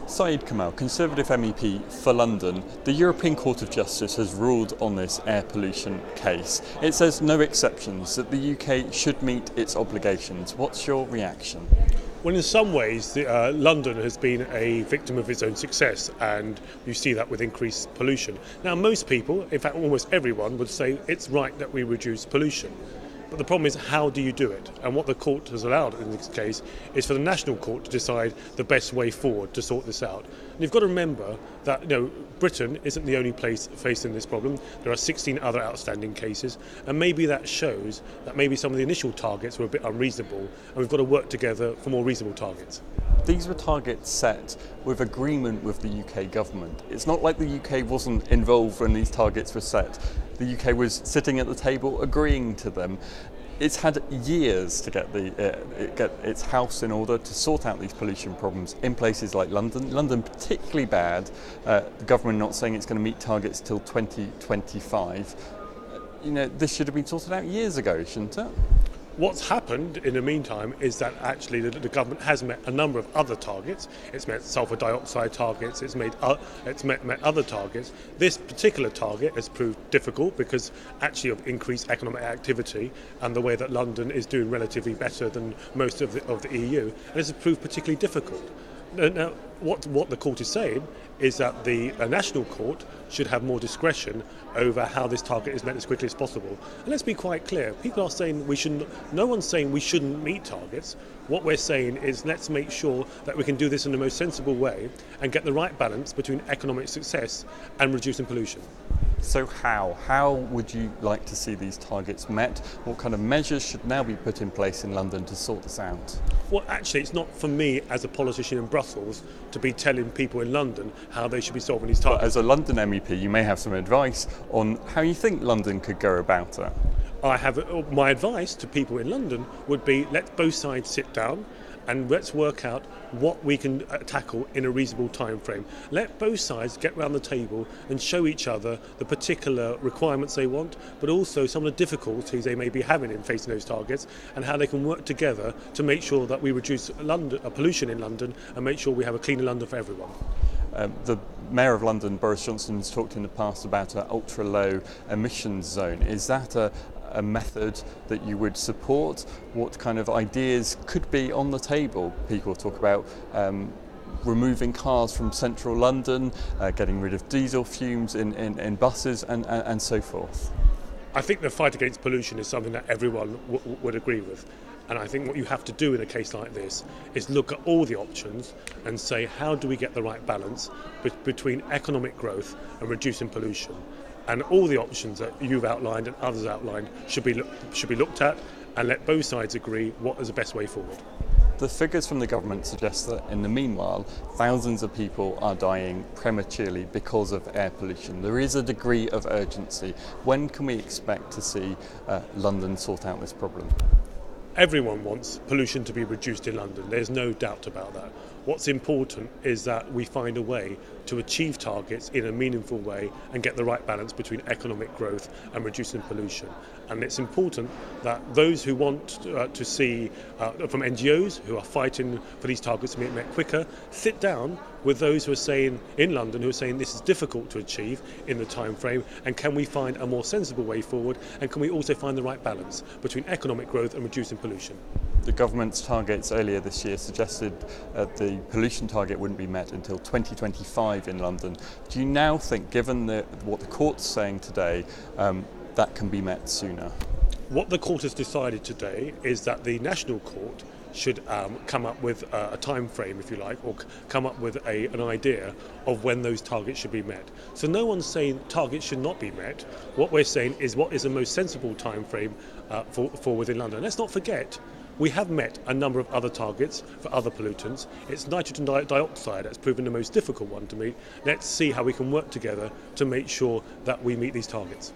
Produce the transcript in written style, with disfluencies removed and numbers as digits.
Saeed Kamal, Conservative MEP for London. The European Court of Justice has ruled on this air pollution case. It says no exceptions, that the UK should meet its obligations. What's your reaction? Well, in some ways, London has been a victim of its own success, and you see that with increased pollution. Now, most people, in fact almost everyone, would say it's right that we reduce pollution. But the problem is, how do you do it? And what the court has allowed in this case is for the national court to decide the best way forward to sort this out. And you've got to remember that Britain isn't the only place facing this problem. There are 16 other outstanding cases, and maybe that shows that maybe some of the initial targets were a bit unreasonable, and we've got to work together for more reasonable targets. These were targets set with agreement with the UK government. It's not like the UK wasn't involved when these targets were set. The UK was sitting at the table agreeing to them. It's had years to get its house in order to sort out these pollution problems in places like London. London particularly bad. The government not saying it's going to meet targets till 2025. This should have been sorted out years ago, shouldn't it? What's happened in the meantime is that actually the government has met a number of other targets. It's met sulfur dioxide targets, it's met other targets. This particular target has proved difficult because actually of increased economic activity and the way that London is doing relatively better than most of the EU, and this has proved particularly difficult. Now, what the court is saying is that the national court should have more discretion over how this target is met as quickly as possible. And let's be quite clear, people are saying no one's saying we shouldn't meet targets. What we're saying is let's make sure that we can do this in the most sensible way and get the right balance between economic success and reducing pollution. So how would you like to see these targets met? What kind of measures should now be put in place in London to sort this out? Well, actually, it's not for me as a politician in Brussels to be telling people in London how they should be solving these targets. But as a London MEP, you may have some advice on how you think London could go about it. My advice to people in London would be let both sides sit down and let's work out what we can tackle in a reasonable time frame. Let both sides get round the table and show each other the particular requirements they want, but also some of the difficulties they may be having in facing those targets and how they can work together to make sure that we reduce pollution in London and make sure we have a cleaner London for everyone. The Mayor of London, Boris Johnson, has talked in the past about an ultra-low emissions zone. Is that a method that you would support? What kind of ideas could be on the table? People talk about removing cars from central London, getting rid of diesel fumes in buses and so forth. I think the fight against pollution is something that everyone would agree with. And I think what you have to do in a case like this is look at all the options and say, how do we get the right balance between economic growth and reducing pollution? And all the options that you've outlined and others outlined should be looked at, and let both sides agree what is the best way forward. The figures from the government suggest that in the meanwhile, thousands of people are dying prematurely because of air pollution. There is a degree of urgency. When can we expect to see London sort out this problem? Everyone wants pollution to be reduced in London. There's no doubt about that. What's important is that we find a way to achieve targets in a meaningful way and get the right balance between economic growth and reducing pollution. And it's important that those who want to see, from NGOs who are fighting for these targets to be met quicker, sit down with those who are saying in London, who are saying this is difficult to achieve in the time frame, and can we find a more sensible way forward, and can we also find the right balance between economic growth and reducing pollution. The government's targets earlier this year suggested the pollution target wouldn't be met until 2025 in London. Do you now think, given what the court's saying today, that can be met sooner? What the court has decided today is that the national court should come up with a time frame, if you like, or come up with an idea of when those targets should be met. So no one's saying targets should not be met. What we're saying is what is the most sensible time frame for within London. Let's not forget, we have met a number of other targets for other pollutants. It's nitrogen dioxide that's proven the most difficult one to meet. Let's see how we can work together to make sure that we meet these targets.